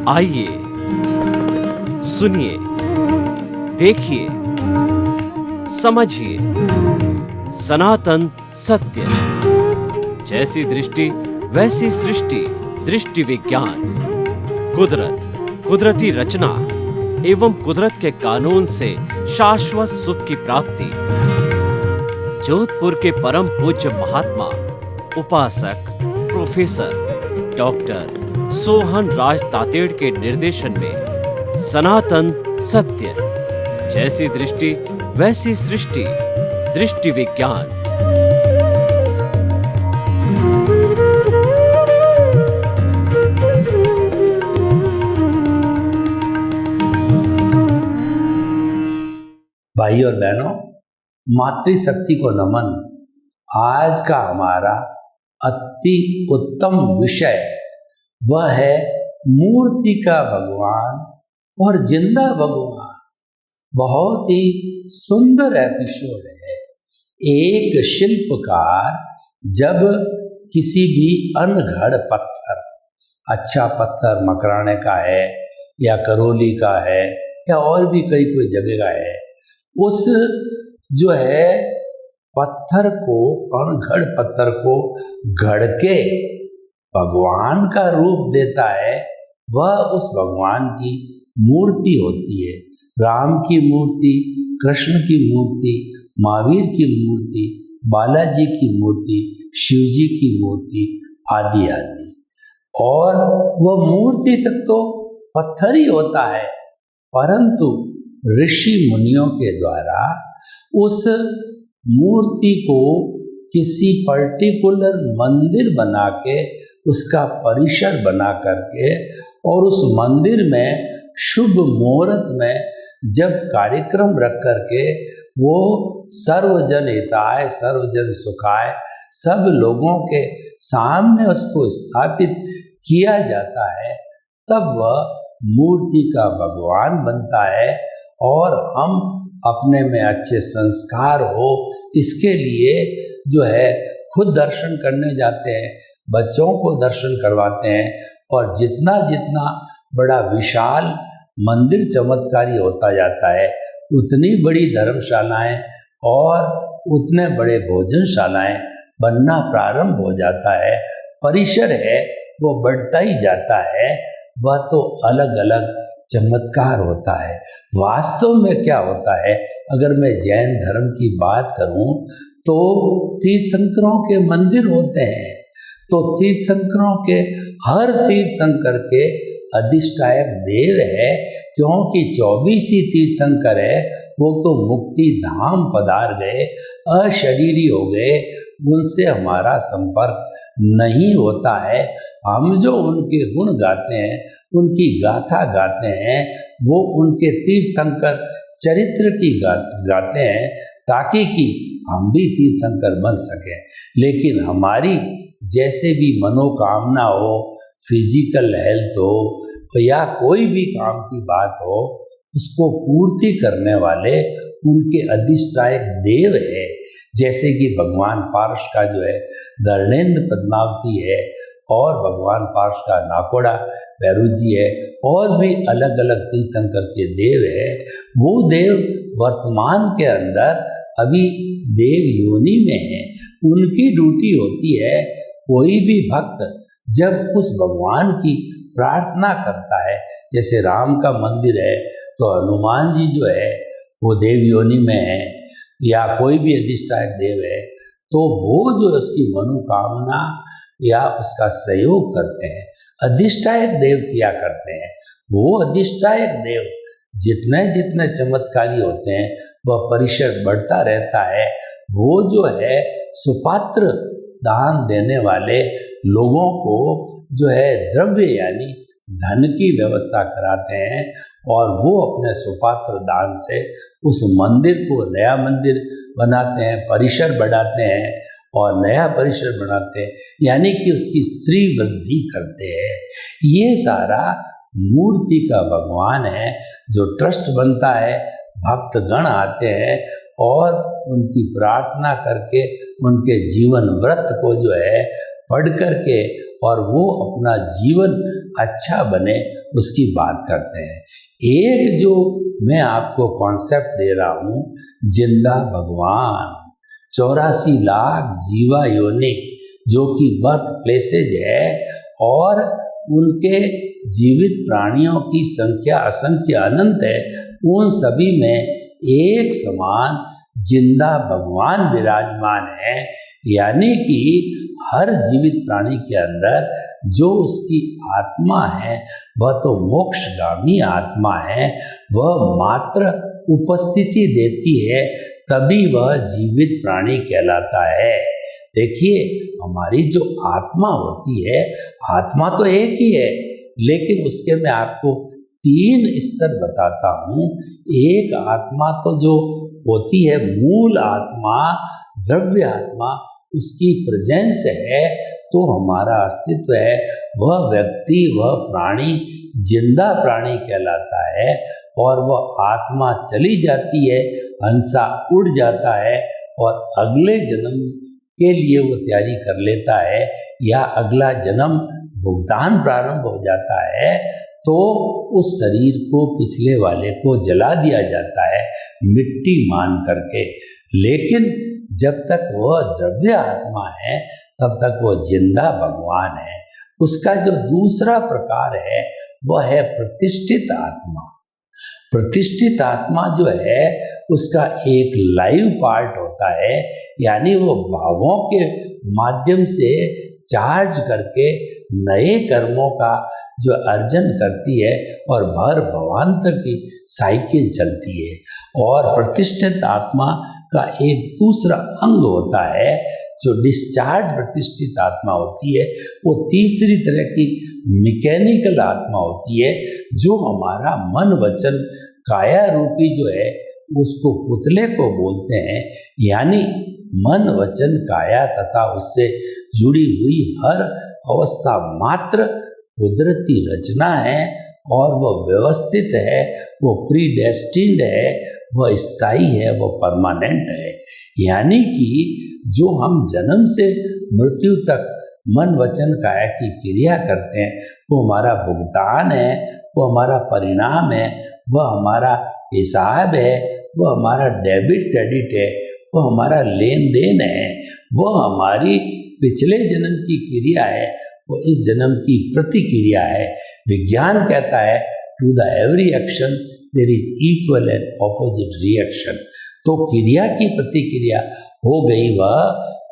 आइए सुनिए, देखिए, समझिए सनातन सत्य। जैसी दृष्टि वैसी सृष्टि, दृष्टि विज्ञान। कुदरत, कुदरती रचना एवं कुदरत के कानून से शाश्वत सुख की प्राप्ति। जोधपुर के परम पूज्य महात्मा उपासक प्रोफेसर डॉक्टर सोहन राज तातेड़ के निर्देशन में सनातन सत्य। जैसी दृष्टि वैसी सृष्टि, दृष्टि विज्ञान। भाई और बहनों, मातृशक्ति को नमन। आज का हमारा अति उत्तम विषय वह है मूर्ति का भगवान और जिंदा भगवान। बहुत ही सुंदर एपिसोड है। एक शिल्पकार जब किसी भी अनघड़ पत्थर, अच्छा पत्थर मकराने का है या करौली का है या और भी कई कोई जगह का है, उस जो है पत्थर को, अनघड़ पत्थर को घड़ के भगवान का रूप देता है, वह उस भगवान की मूर्ति होती है। राम की मूर्ति, कृष्ण की मूर्ति, महावीर की मूर्ति, बालाजी की मूर्ति, शिव जी की मूर्ति आदि आदि। और वह मूर्ति तक तो पत्थर ही होता है, परंतु ऋषि मुनियों के द्वारा उस मूर्ति को किसी पर्टिकुलर मंदिर बना के, उसका परिसर बना करके, और उस मंदिर में शुभ मुहूर्त में जब कार्यक्रम रख करके वो सर्वजन हिताय सर्वजन सुखाय, सब लोगों के सामने उसको स्थापित किया जाता है, तब वह मूर्ति का भगवान बनता है। और हम अपने में अच्छे संस्कार हो, इसके लिए जो है खुद दर्शन करने जाते हैं, बच्चों को दर्शन करवाते हैं, और जितना जितना बड़ा विशाल मंदिर चमत्कारी होता जाता है, उतनी बड़ी धर्मशालाएं और उतने बड़े भोजनशालाएं बनना प्रारंभ हो जाता है। परिसर है वो बढ़ता ही जाता है। वह तो अलग अलग चमत्कार होता है। वास्तव में क्या होता है, अगर मैं जैन धर्म की बात करूं तो तीर्थंकरों के मंदिर होते हैं। तो तीर्थंकरों के हर तीर्थंकर के अधिष्ठायक देव है, क्योंकि 24 ही तीर्थंकर है। वो तो मुक्ति धाम पधार गए, अशरीरी हो गए, उनसे हमारा संपर्क नहीं होता है। हम जो उनके गुण गाते हैं, उनकी गाथा गाते हैं, वो उनके तीर्थंकर चरित्र की गाते हैं, ताकि कि हम भी तीर्थंकर बन सकें। लेकिन हमारी जैसे भी मनोकामना हो, फिजिकल हेल्थ हो या कोई भी काम की बात हो, उसको पूर्ति करने वाले उनके अधिष्ठायक देव है। जैसे कि भगवान पार्श का जो है धर्णेन्द्र पद्मावती है, और भगवान पार्श का नाकोड़ा भैरू जी है, और भी अलग अलग तीर्थंकर के देव है। वो देव वर्तमान के अंदर अभी देव योनि में है। उनकी ड्यूटी होती है, कोई भी भक्त जब उस भगवान की प्रार्थना करता है, जैसे राम का मंदिर है तो हनुमान जी जो है वो देव योनि में है, या कोई भी अधिष्ठायक देव है, तो वो जो उसकी मनोकामना या उसका सहयोग करते हैं, अधिष्ठायक देव किया करते हैं। वो अधिष्ठायक देव जितने जितने चमत्कारी होते हैं, वह परिसर बढ़ता रहता है। वो जो है सुपात्र दान देने वाले लोगों को जो है द्रव्य यानी धन की व्यवस्था कराते हैं, और वो अपने सुपात्र दान से उस मंदिर को नया मंदिर बनाते हैं, परिसर बढ़ाते हैं और नया परिसर बनाते हैं, यानी कि उसकी श्री वृद्धि करते हैं। ये सारा मूर्ति का भगवान है। जो ट्रस्ट बनता है, भक्तगण आते हैं और उनकी प्रार्थना करके उनके जीवन व्रत को जो है पढ़ करके और वो अपना जीवन अच्छा बने उसकी बात करते हैं। एक जो मैं आपको कॉन्सेप्ट दे रहा हूँ, जिंदा भगवान, 84 लाख जीवा योनि जो कि बर्थ प्लेसेज है और उनके जीवित प्राणियों की संख्या असंख्य अनंत है, उन सभी में एक समान जिंदा भगवान विराजमान है। यानी कि हर जीवित प्राणी के अंदर जो उसकी आत्मा है वह तो मोक्षगामी आत्मा है, वह मात्र उपस्थिति देती है तभी वह जीवित प्राणी कहलाता है। देखिए, हमारी जो आत्मा होती है, आत्मा तो एक ही है, लेकिन उसके मैं आपको 3 स्तर बताता हूँ। एक आत्मा तो जो होती है मूल आत्मा, द्रव्य आत्मा, उसकी प्रेजेंस है तो हमारा अस्तित्व है, वह व्यक्ति, वह प्राणी जिंदा प्राणी कहलाता है। और वह आत्मा चली जाती है, हंसा उड़ जाता है और अगले जन्म के लिए वो तैयारी कर लेता है या अगला जन्म भुगतान प्रारंभ हो जाता है तो उस शरीर को, पिछले वाले को जला दिया जाता है मिट्टी मान करके। लेकिन जब तक वह द्रव्य आत्मा है तब तक वह जिंदा भगवान है। उसका जो दूसरा प्रकार है वह है प्रतिष्ठित आत्मा। प्रतिष्ठित आत्मा जो है उसका एक लाइव पार्ट होता है, यानी वो भावों के माध्यम से चार्ज करके नए कर्मों का जो अर्जन करती है और भर भवांतर की साइकिल चलती है। और प्रतिष्ठित आत्मा का एक दूसरा अंग होता है जो डिस्चार्ज प्रतिष्ठित आत्मा होती है, वो तीसरी तरह की मैकेनिकल आत्मा होती है जो हमारा मन वचन काया रूपी जो है उसको पुतले को बोलते हैं। यानी मन वचन काया तथा उससे जुड़ी हुई हर अवस्था मात्र कुदरती रचना है और वह व्यवस्थित है, वो प्रीडेस्टिन्ड है, वह स्थायी है, वह परमानेंट है। यानी कि जो हम जन्म से मृत्यु तक मन वचन काया की क्रिया करते हैं वो हमारा भुगतान है, वो हमारा परिणाम है, वह हमारा हिसाब है, वह हमारा डेबिट क्रेडिट है, वह हमारा लेन देन है, वह हमारी पिछले जन्म की क्रिया है, वो इस जन्म की प्रतिक्रिया है। विज्ञान कहता है to the every action there is equal and opposite reaction. तो क्रिया की प्रतिक्रिया हो गई वह,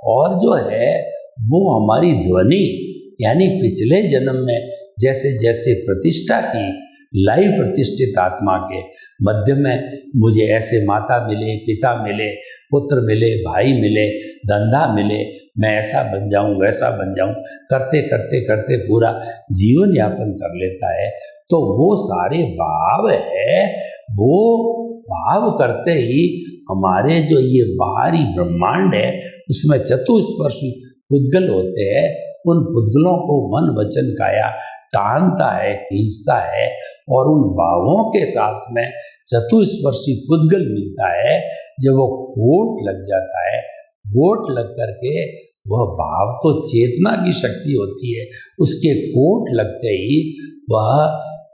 और जो है वो हमारी ध्वनि, यानी पिछले जन्म में जैसे जैसे प्रतिष्ठा की, लाइव प्रतिष्ठित आत्मा के मध्य में मुझे ऐसे माता मिले, पिता मिले, पुत्र मिले, भाई मिले, धंधा मिले, मैं ऐसा बन जाऊं, वैसा बन जाऊं, करते करते करते पूरा जीवन यापन कर लेता है। तो वो सारे भाव है, वो भाव करते ही हमारे जो ये बाहरी ब्रह्मांड है उसमें चतुस्पर्शी पुद्गल होते हैं। उन पुद्गलों को मन वचन काया टानता है, खींचता है और उन भावों के साथ में चतुस्पर्शी पुद्गल मिलता है। जब वो कोट लग जाता है, कोट लग करके वह भाव तो चेतना की शक्ति होती है, उसके कोट लगते ही वह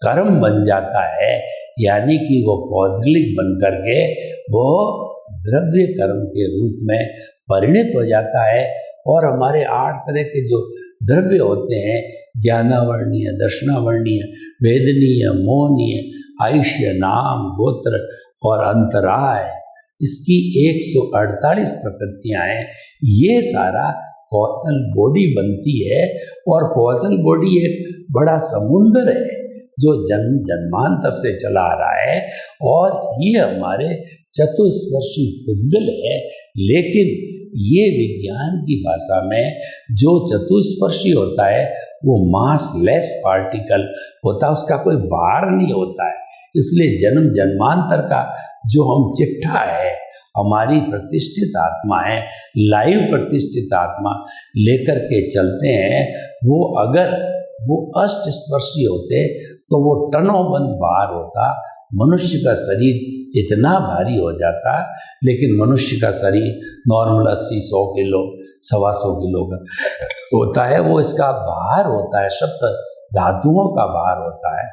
कर्म बन जाता है, यानी कि वो पौद्गलिक बन करके वो द्रव्य कर्म के रूप में परिणत हो जाता है। और हमारे 8 तरह के जो द्रव्य होते हैं, ज्ञानावर्णीय, दर्शनावर्णीय, वेदनीय, मोहनीय, आयुष्य, नाम, गोत्र और अंतराय, इसकी 148 प्रकृतियां हैं। ये सारा कौशल बॉडी बनती है और कौशल बॉडी एक बड़ा समुंदर है जो जन्म जन्मांतर से चला आ रहा है और ये हमारे चतुस्पर्शी पुद्गल है। लेकिन ये विज्ञान की भाषा में जो चतुस्पर्शी होता है वो मास लेस पार्टिकल होता है, उसका कोई भार नहीं होता है। इसलिए जन्म जन्मांतर का जो हम चिट्ठा है, हमारी प्रतिष्ठित आत्मा है, लाइव प्रतिष्ठित आत्मा लेकर के चलते हैं। वो अगर वो अष्ट स्पर्शी होते तो वो टनों बंद भार होता, मनुष्य का शरीर इतना भारी हो जाता। लेकिन मनुष्य का शरीर नॉर्मल 80-100 किलो 125 किलो का होता है, वो इसका भार होता है, सप्त धातुओं का भार होता है,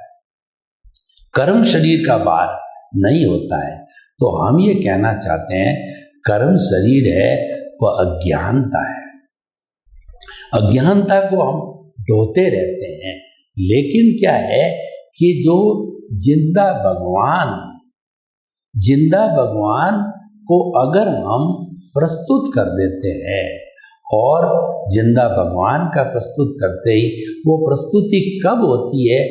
कर्म शरीर का भार नहीं होता है। तो हम ये कहना चाहते हैं कर्म शरीर है वह अज्ञानता है। अज्ञानता को हम ढोते रहते हैं, लेकिन क्या है कि जो जिंदा भगवान को अगर हम प्रस्तुत कर देते हैं, और जिंदा भगवान का प्रस्तुत करते ही वो प्रस्तुति कब होती है?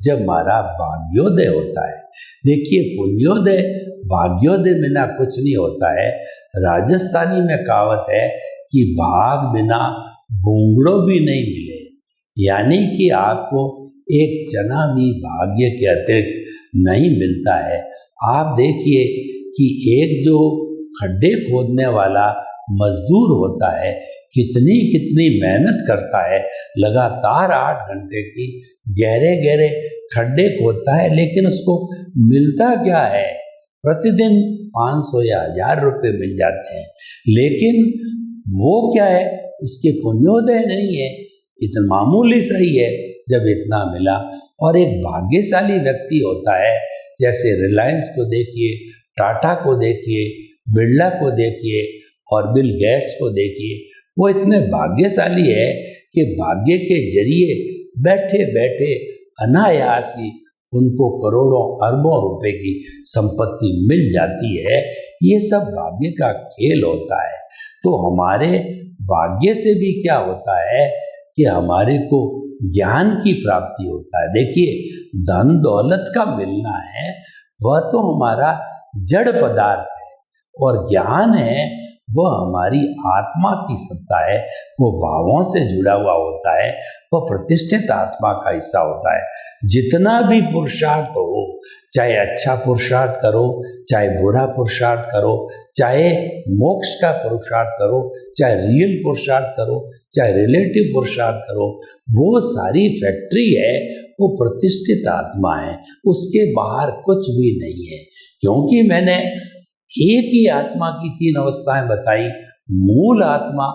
जब हमारा भाग्योदय होता है। देखिए, पुण्योदय भाग्योदय बिना कुछ नहीं होता है। राजस्थानी में कहावत है कि भाग बिना घूंघड़ो भी नहीं मिले, यानी कि आपको एक चना भी भाग्य के अतिरिक्त नहीं मिलता है। आप देखिए कि एक जो खड्डे खोदने वाला मजदूर होता है, कितनी मेहनत करता है, लगातार 8 घंटे की गहरे खड्डे खोदता है, लेकिन उसको मिलता क्या है? प्रतिदिन 500 या 1000 रुपये मिल जाते हैं, लेकिन वो क्या है? उसके पुण्योदय नहीं है, इतना मामूली सही है जब इतना मिला। और एक भाग्यशाली व्यक्ति होता है, जैसे रिलायंस को देखिए, टाटा को देखिए, बिरला को देखिए और बिल गेट्स को देखिए, वो इतने भाग्यशाली है कि भाग्य के जरिए बैठे बैठे अनायास ही उनको करोड़ों अरबों रुपए की संपत्ति मिल जाती है। ये सब भाग्य का खेल होता है। तो हमारे भाग्य से भी क्या होता है कि हमारे को ज्ञान की प्राप्ति होता है। देखिए, धन दौलत का मिलना है वह तो हमारा जड़ पदार्थ है, और ज्ञान है वह हमारी आत्मा की सत्ता है, वो भावों से जुड़ा हुआ होता है, वह प्रतिष्ठित आत्मा का हिस्सा होता है। जितना भी पुरुषार्थ हो, चाहे अच्छा पुरुषार्थ करो, चाहे बुरा पुरुषार्थ करो, चाहे मोक्ष का पुरुषार्थ करो, चाहे रियल पुरुषार्थ करो, चाहे रिलेटिव पुरुषार्थ करो, वो सारी फैक्ट्री है, वो प्रतिष्ठित आत्मा है, उसके बाहर कुछ भी नहीं है। क्योंकि मैंने एक ही आत्मा की 3 अवस्थाएं बताई। मूल आत्मा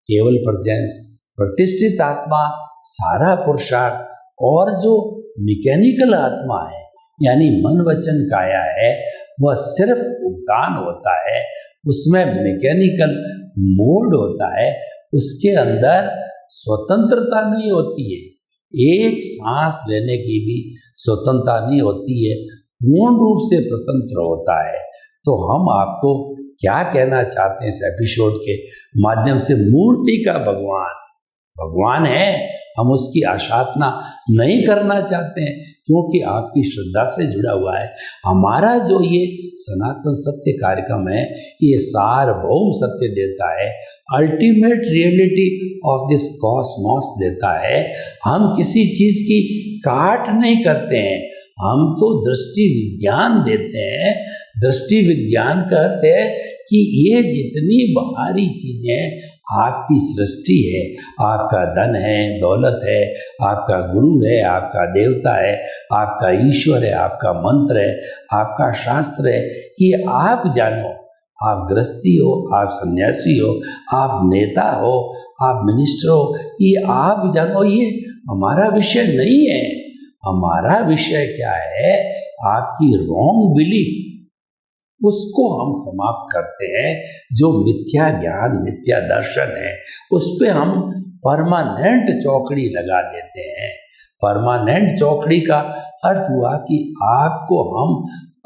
केवल प्रजेंस, प्रतिष्ठित आत्मा सारा पुरुषार्थ, और जो मैकेनिकल आत्मा है यानी मन वचन काया है, वह सिर्फ उद्दान होता है, उसमें मैकेनिकल मोड होता है, उसके अंदर स्वतंत्रता नहीं होती है, एक सांस लेने की भी स्वतंत्रता नहीं होती है, पूर्ण रूप से स्वतंत्र होता है। तो हम आपको क्या कहना चाहते हैं इस एपिसोड के माध्यम से? मूर्ति का भगवान है, हम उसकी आराधना नहीं करना चाहते हैं, क्योंकि आपकी श्रद्धा से जुड़ा हुआ है। हमारा जो ये सनातन सत्य कार्यक्रम है, ये सार्वभौम सत्य देता है, ultimate reality of this Cosmos देता है। हम किसी चीज की काट नहीं करते हैं, हम तो दृष्टि विज्ञान देते हैं। दृष्टि विज्ञान का अर्थ है कि ये जितनी बाहरी चीजें आपकी सृष्टि है, आपका धन है, दौलत है, आपका गुरु है, आपका देवता है, आपका ईश्वर है, आपका मंत्र है, आपका शास्त्र है, ये आप जानो। आप गृहस्थी हो, आप सन्यासी हो, आप नेता हो, आप मिनिस्टर हो, ये आप जानो। ये हमारा विषय नहीं है। हमारा विषय क्या है? आपकी रॉन्ग बिलीफ, उसको हम समाप्त करते हैं। जो मिथ्या ज्ञान, मिथ्या दर्शन है, उस पे हम परमानेंट चौकड़ी लगा देते हैं। परमानेंट चौकड़ी का अर्थ हुआ कि आपको हम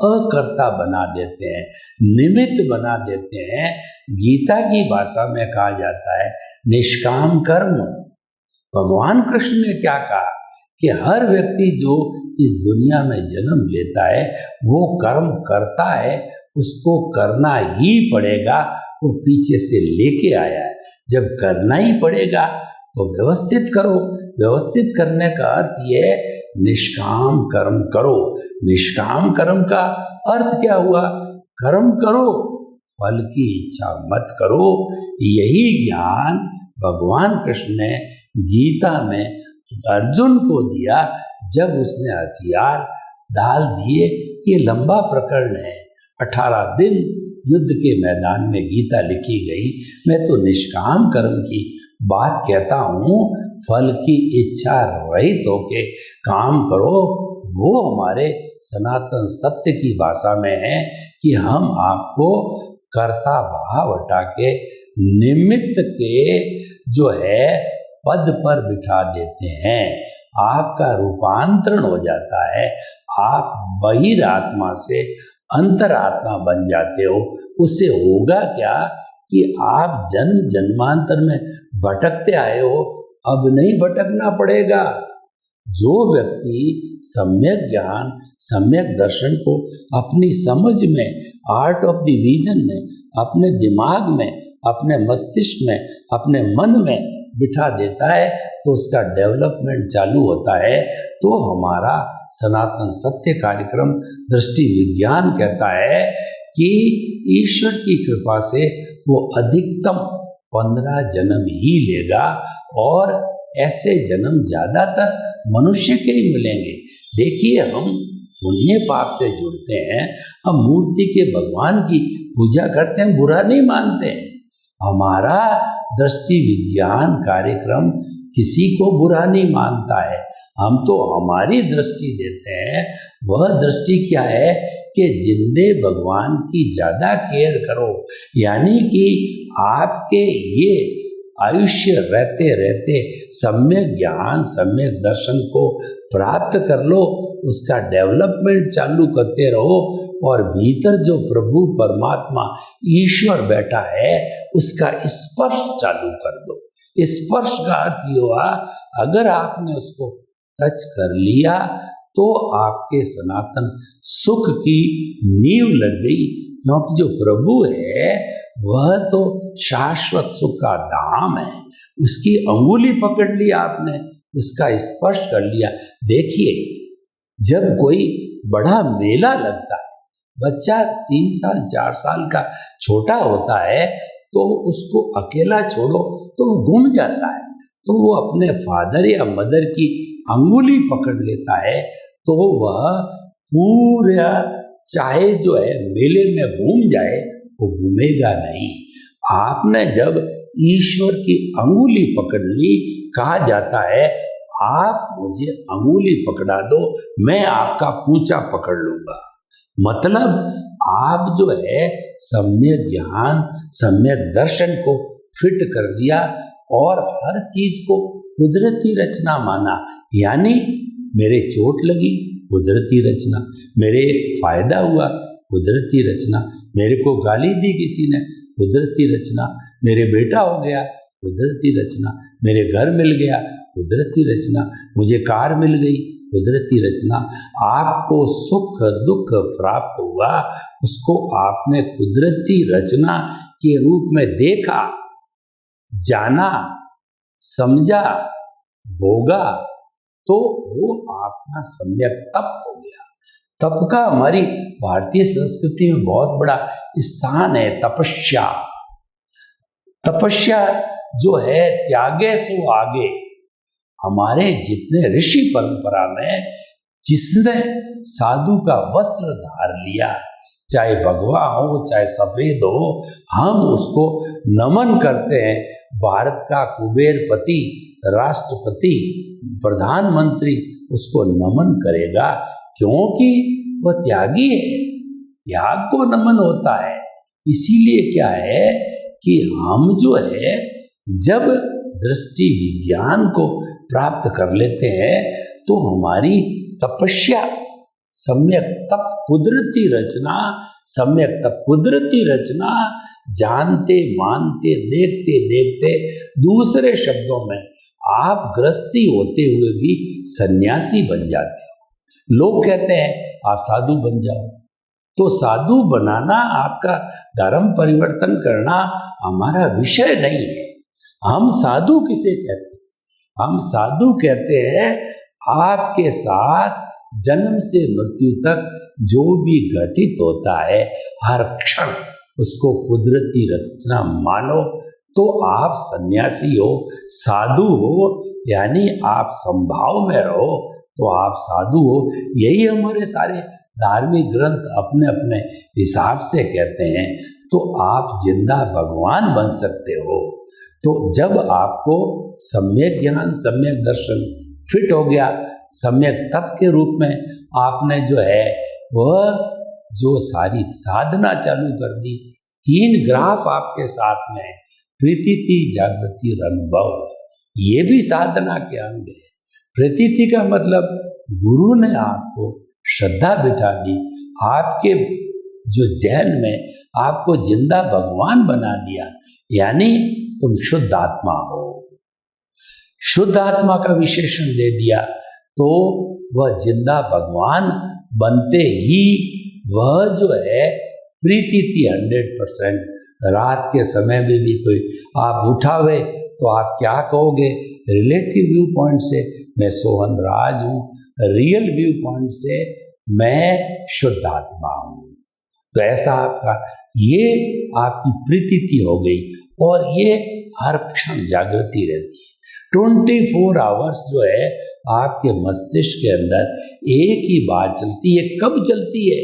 अकर्ता बना देते हैं, निमित्त बना देते हैं। गीता की भाषा में कहा जाता है निष्काम कर्म। भगवान कृष्ण ने क्या कहा कि हर व्यक्ति जो इस दुनिया में जन्म लेता है वो कर्म करता है, उसको करना ही पड़ेगा, वो पीछे से लेके आया है। जब करना ही पड़ेगा तो व्यवस्थित करो। व्यवस्थित करने का अर्थ ये है निष्काम कर्म करो। निष्काम कर्म का अर्थ क्या हुआ? कर्म करो, फल की इच्छा मत करो। यही ज्ञान भगवान कृष्ण ने गीता में अर्जुन को दिया जब उसने हथियार डाल दिए। ये लंबा प्रकरण है, 18 दिन युद्ध के मैदान में गीता लिखी गई, मैं तो निष्काम कर्म की बात कहता हूँ, फल की इच्छा रहित होके काम करो। वो हमारे सनातन सत्य की भाषा में है कि हम आपको कर्ता भाव हटा के निमित्त के जो है पद पर बिठा देते हैं। आपका रूपांतरण हो जाता है, आप बहिरात्मा से अंतरात्मा बन जाते हो। उससे होगा क्या कि आप जन्म जन्मांतर में भटकते आए हो, अब नहीं भटकना पड़ेगा। जो व्यक्ति सम्यक ज्ञान सम्यक दर्शन को अपनी समझ में, आर्ट ऑफ द विजन में, अपने दिमाग में, अपने मस्तिष्क में, अपने मन में बिठा देता है तो उसका डेवलपमेंट चालू होता है। तो हमारा सनातन सत्य कार्यक्रम दृष्टि विज्ञान कहता है कि ईश्वर की कृपा से वो अधिकतम 15 जन्म ही लेगा और ऐसे जन्म ज्यादातर मनुष्य के ही मिलेंगे। देखिए, हम पुण्य पाप से जुड़ते हैं, हम मूर्ति के भगवान की पूजा करते हैं, बुरा नहीं मानते हैं। हमारा दृष्टि विज्ञान कार्यक्रम किसी को बुरा नहीं मानता है, हम तो हमारी दृष्टि देते हैं। वह दृष्टि क्या है कि जिंदे भगवान की ज़्यादा केयर करो, यानी कि आपके ये आयुष्य रहते रहते सम्यक ज्ञान सम्यक दर्शन को प्राप्त कर लो, उसका डेवलपमेंट चालू करते रहो और भीतर जो प्रभु परमात्मा ईश्वर बैठा है उसका स्पर्श चालू कर दो। स्पर्श का अर्थ ये हुआ, अगर आपने उसको टच कर लिया तो आपके सनातन सुख की नींव लग गई, क्योंकि जो प्रभु है वह तो शाश्वत सुख का धाम है। उसकी अंगुली पकड़ ली आपने, उसका स्पर्श कर लिया। देखिए, जब कोई बड़ा मेला लगता है, बच्चा 3 साल 4 साल का छोटा होता है तो उसको अकेला छोड़ो तो वो घूम जाता है, तो वो अपने फादर या मदर की अंगुली पकड़ लेता है, तो वह पूरा चाहे जो है मेले में घूम जाए वो घूमेगा नहीं। आपने जब ईश्वर की अंगुली पकड़ ली, कहा जाता है आप मुझे अंगुली पकड़ा दो, मैं आपका पूंछा पकड़ लूंगा। मतलब आप जो है सम्यक ज्ञान सम्यक दर्शन को फिट कर दिया और हर चीज को कुदरती रचना माना। यानी मेरे चोट लगी, कुदरती रचना, मेरे फायदा हुआ, कुदरती रचना, मेरे को गाली दी किसी ने, कुदरती रचना, मेरे बेटा हो गया, कुदरती रचना, मेरे घर मिल गया, कुदरती रचना, मुझे कार मिल गई, कुदरती रचना। आपको सुख दुख प्राप्त हुआ, उसको आपने कुदरती रचना के रूप में देखा, जाना, समझा, भोगा, तो वो आपका सम्यक तप हो गया। तप का हमारी भारतीय संस्कृति में बहुत बड़ा स्थान है। तपस्या, तपस्या जो है त्यागे सो आगे। हमारे जितने ऋषि परंपरा में जिसने साधु का वस्त्र धार लिया, चाहे भगवा हो चाहे सफेद हो, हम उसको नमन करते हैं। भारत का कुबेरपति, राष्ट्रपति, प्रधानमंत्री उसको नमन करेगा क्योंकि वह त्यागी है, त्याग को नमन होता है। इसीलिए क्या है कि हम जो है जब दृष्टि विज्ञान को प्राप्त कर लेते हैं तो हमारी तपस्या सम्यक तप कुदरती रचना, सम्यक तप कुदरती रचना, जानते मानते देखते देखते, दूसरे शब्दों में आप गृहस्थी होते हुए भी सन्यासी बन जाते हो। लोग कहते हैं आप साधु बन जाओ, तो साधु बनाना, आपका धर्म परिवर्तन करना हमारा विषय नहीं है। हम साधु किसे कहते हैं? हम साधु कहते हैं आपके साथ जन्म से मृत्यु तक जो भी घटित होता है हर क्षण उसको कुदरती रचना मानो, तो आप सन्यासी हो, साधु हो, यानी आप संभाव में रहो तो आप साधु हो। यही हमारे सारे धार्मिक ग्रंथ अपने अपने हिसाब से कहते हैं। तो आप जिंदा भगवान बन सकते हो। तो जब आपको सम्यक ज्ञान सम्यक दर्शन फिट हो गया, सम्यक तप के रूप में आपने जो है वह जो सारी साधना चालू कर दी, 3 ग्राफ आपके साथ में, प्रतीति जागृति और अनुभव, ये भी साधना के अंग है। प्रतीति का मतलब गुरु ने आपको श्रद्धा बिठा दी, आपके जो जहन में आपको जिंदा भगवान बना दिया, यानी तुम शुद्ध आत्मा हो। शुद्ध आत्मा का विशेषण दे दिया तो वह जिंदा भगवान बनते ही वह जो है प्रीति थी 100%। रात के समय में भी कोई आप उठावे तो आप क्या कहोगे? रिलेटिव व्यू पॉइंट से मैं सोहन राज हूँ, रियल व्यू पॉइंट से मैं शुद्ध आत्मा हूँ। तो ऐसा आपका ये आपकी प्रीति हो गई और ये हर क्षण जागृति रहती है। 24 आवर्स जो है आपके मस्तिष्क के अंदर एक ही बात चलती है। कब चलती है?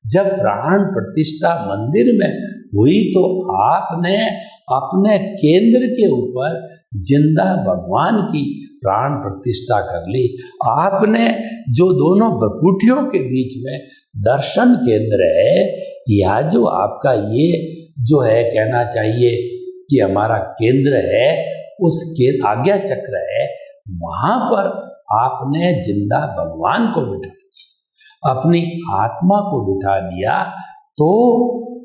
जब प्राण प्रतिष्ठा मंदिर में हुई तो आपने अपने केंद्र के ऊपर जिंदा भगवान की प्राण प्रतिष्ठा कर ली। आपने जो दोनों भ्रुकुटियों के बीच में दर्शन केंद्र है, या जो आपका ये जो है कहना चाहिए कि हमारा केंद्र है, उसके आज्ञा चक्र है, वहां पर आपने जिंदा भगवान को बिठा दिया, अपनी आत्मा को बिठा दिया। तो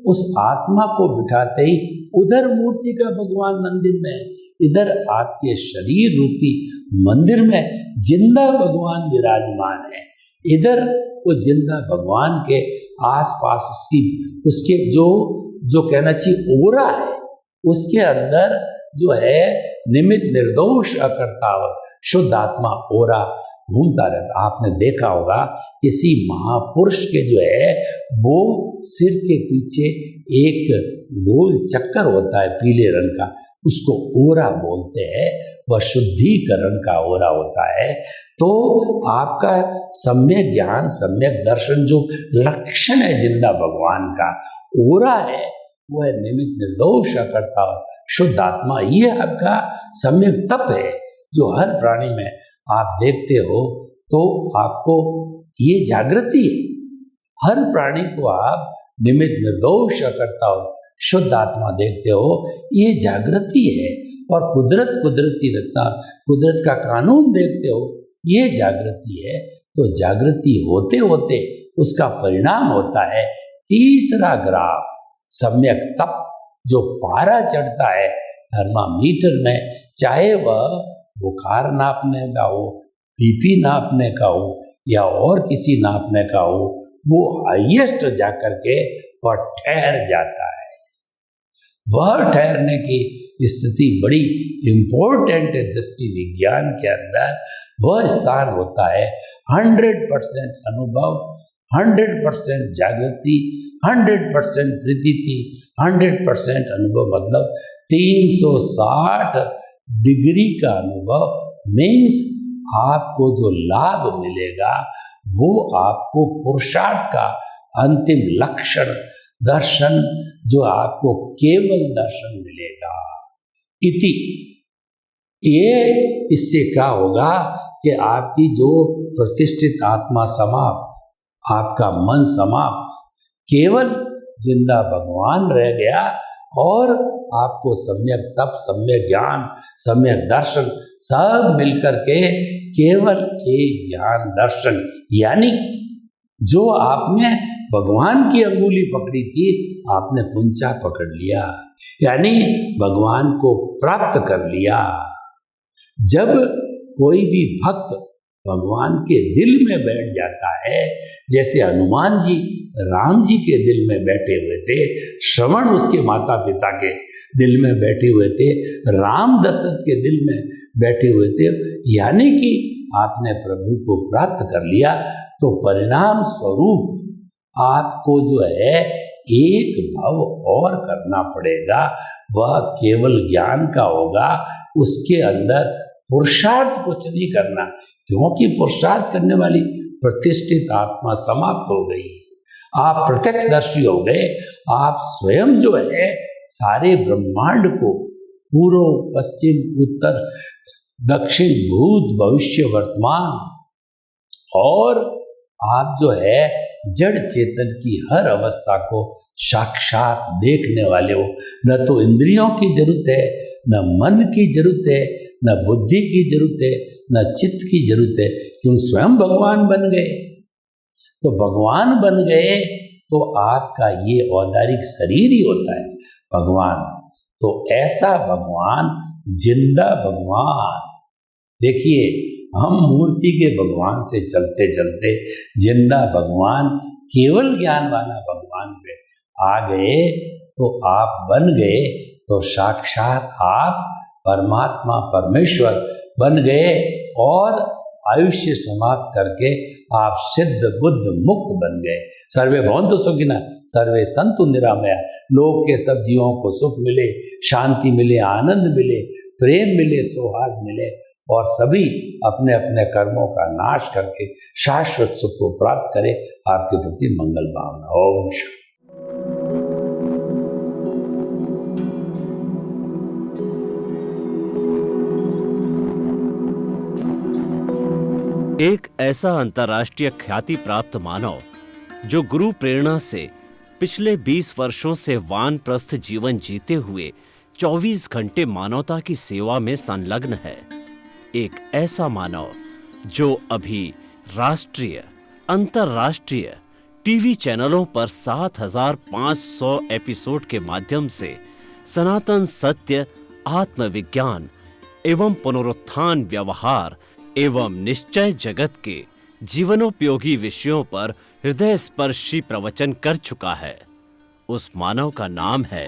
उस आत्मा को बिठाते ही उधर मूर्ति का भगवान मंदिर में, इधर आपके शरीर रूपी मंदिर में जिंदा भगवान विराजमान है। इधर वो जिंदा भगवान के आसपास उसके जो कहना चाहिए ओरा है, उसके अंदर जो है निमित्त निर्दोष अकर्ता शुद्ध आत्मा ओरा घूमता रहता। आपने देखा होगा किसी महापुरुष के जो है वो सिर के पीछे एक गोल चक्कर होता है पीले रंग का, उसको ओरा बोलते हैं, वह शुद्धिकरण का ओरा होता है। तो आपका सम्यक ज्ञान सम्यक दर्शन जो लक्षण है जिंदा भगवान का ओरा है, वह निमित्त निर्दोष करता शुद्ध आत्मा, ये आपका सम्यक तप है जो हर प्राणी में आप देखते हो। तो आपको ये जागृति है, हर प्राणी को आप निमित्त निर्दोष करता हो शुद्ध आत्मा देखते हो, ये जागृति है। और कुदरती रचना कुदरत का कानून देखते हो, ये जागृति है। तो जागृति होते होते उसका परिणाम होता है तीसरा ग्राफ सम्यक तप, जो पारा चढ़ता है थर्मामीटर में, चाहे वह बुखार नापने का हो, बीपी नापने का हो या और किसी नापने का हो, वो हाईएस्ट जाकर के वह ठहर जाता है। वह ठहरने की स्थिति बड़ी इंपॉर्टेंट है दृष्टि विज्ञान के अंदर। वह स्थान होता है 100% अनुभव, 100% जागृति, 100% प्रतीति, 100% अनुभव, मतलब 360 डिग्री का अनुभव। मीन्स आपको जो लाभ मिलेगा वो आपको पुरुषार्थ का अंतिम लक्षण दर्शन, जो आपको केवल दर्शन मिलेगा। इति ये इससे क्या होगा कि आपकी जो प्रतिष्ठित आत्मा समाप्त, आपका मन समाप्त, केवल जिंदा भगवान रह गया और आपको सम्यक तप सम्यक ज्ञान सम्यक दर्शन सब मिलकर के केवल एक ज्ञान दर्शन, यानी जो आपने भगवान की अंगुली पकड़ी थी आपने पुंचा पकड़ लिया, यानी भगवान को प्राप्त कर लिया। जब कोई भी भक्त भगवान के दिल में बैठ जाता है, जैसे हनुमान जी राम जी के दिल में बैठे हुए थे, श्रवण उसके माता पिता के दिल में बैठे हुए थे, राम दशरथ के दिल में बैठे हुए थे, यानी कि आपने प्रभु को प्राप्त कर लिया। तो परिणाम स्वरूप आपको जो है एक भव और करना पड़ेगा, वह केवल ज्ञान का होगा। उसके अंदर पुरुषार्थ कुछ नहीं करना, क्योंकि पुरुषार्थ करने वाली प्रतिष्ठित आत्मा समाप्त हो गई। आप प्रत्यक्षदर्शी हो गए। आप स्वयं जो है सारे ब्रह्मांड को पूर्व पश्चिम उत्तर दक्षिण भूत भविष्य वर्तमान और आप जो है जड़ चेतन की हर अवस्था को साक्षात देखने वाले हो। न तो इंद्रियों की जरूरत है, न मन की जरूरत है, न बुद्धि की जरूरत है, न चित्त की जरूरत है, क्यों स्वयं भगवान बन गए। तो भगवान बन गए तो आपका ये औदारिक शरीर ही होता है भगवान। तो ऐसा भगवान, जिंदा भगवान, देखिए हम मूर्ति के भगवान से चलते चलते जिंदा भगवान, केवल ज्ञान वाला भगवान पे आ गए। तो आप बन गए तो साक्षात आप परमात्मा परमेश्वर बन गए और आयुष्य समाप्त करके आप सिद्ध बुद्ध मुक्त बन गए। सर्वे भवन्तु सुखिनः सर्वे सन्तु निरामया। लोक के सब जीवों को सुख मिले, शांति मिले, आनंद मिले, प्रेम मिले, सौहार्द मिले और सभी अपने अपने कर्मों का नाश करके शाश्वत सुख को प्राप्त करें। आपके प्रति मंगल भावना। ओम शांति। एक ऐसा अंतर्राष्ट्रीय ख्याति प्राप्त मानव जो गुरु प्रेरणा से पिछले 20 वर्षों से वानप्रस्थ जीवन जीते हुए 24 घंटे मानवता की सेवा में संलग्न है। एक ऐसा मानव जो अभी राष्ट्रीय, अंतर्राष्ट्रीय टीवी चैनलों पर 7,500 एपिसोड के माध्यम से सनातन सत्य, आत्मविज्ञान एवं पुनरुत्थान, व्यवहार एवं निश्चय जगत के जीवनोपयोगी विषयों पर हृदय स्पर्शी प्रवचन कर चुका है। उस मानव का नाम है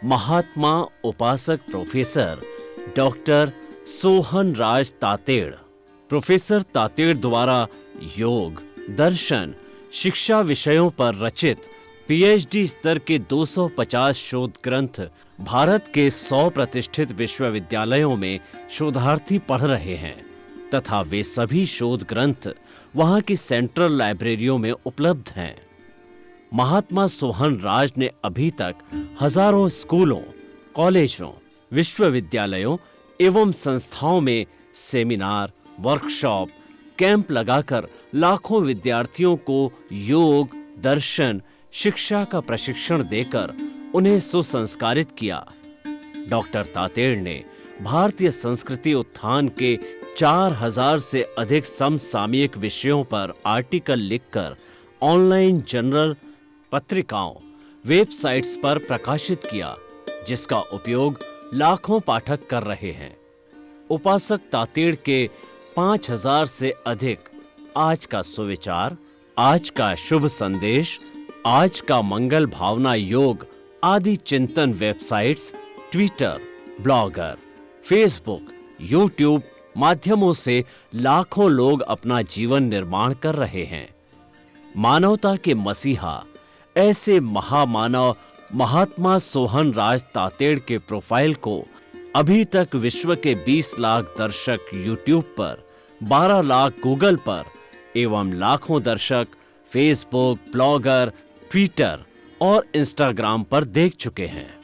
महात्मा उपासक प्रोफेसर डॉक्टर सोहन राज तातेड़। प्रोफेसर तातेड़ द्वारा योग, दर्शन, शिक्षा विषयों पर रचित पीएचडी स्तर के 250 शोध ग्रंथ भारत के 100 प्रतिष्ठित विश्वविद्यालयों में शोधार्थी पढ़ रहे हैं तथा वे सभी शोध ग्रंथ वहां की सेंट्रल लाइब्रेरियों में उपलब्ध हैं। महात्मा सोहन राज ने अभी तक हजारों स्कूलों, कॉलेजों, विश्वविद्यालयों एवं संस्थाओं में सेमिनार, वर्कशॉप, कैंप लगाकर लाखों विद्यार्थियों को योग, दर्शन, शिक्षा का प्रशिक्षण देकर उन्हें सुसंस्कारित किया। डॉक्टर तातेड़ ने भारतीय संस्कृति उत्थान के 4000 से अधिक समसामयिक विषयों पर आर्टिकल लिखकर ऑनलाइन जर्नल, पत्रिकाओं, वेबसाइट्स पर प्रकाशित किया, जिसका उपयोग लाखों पाठक कर रहे हैं। उपासक तातेड़ के 5000 से अधिक आज का सुविचार, आज का शुभ संदेश, आज का मंगल भावना योग आदि चिंतन websites, Twitter, blogger, Facebook, YouTube माध्यमों से लाखों लोग अपना जीवन निर्माण कर रहे हैं। मानवता के मसीहा ऐसे महामानव महात्मा सोहन राज तातेड़ के प्रोफाइल को अभी तक विश्व के 20 लाख दर्शक यूट्यूब पर, 12 लाख गूगल पर एवं लाखों दर्शक फेसबुक, ब्लॉगर, ट्विटर और इंस्टाग्राम पर देख चुके हैं।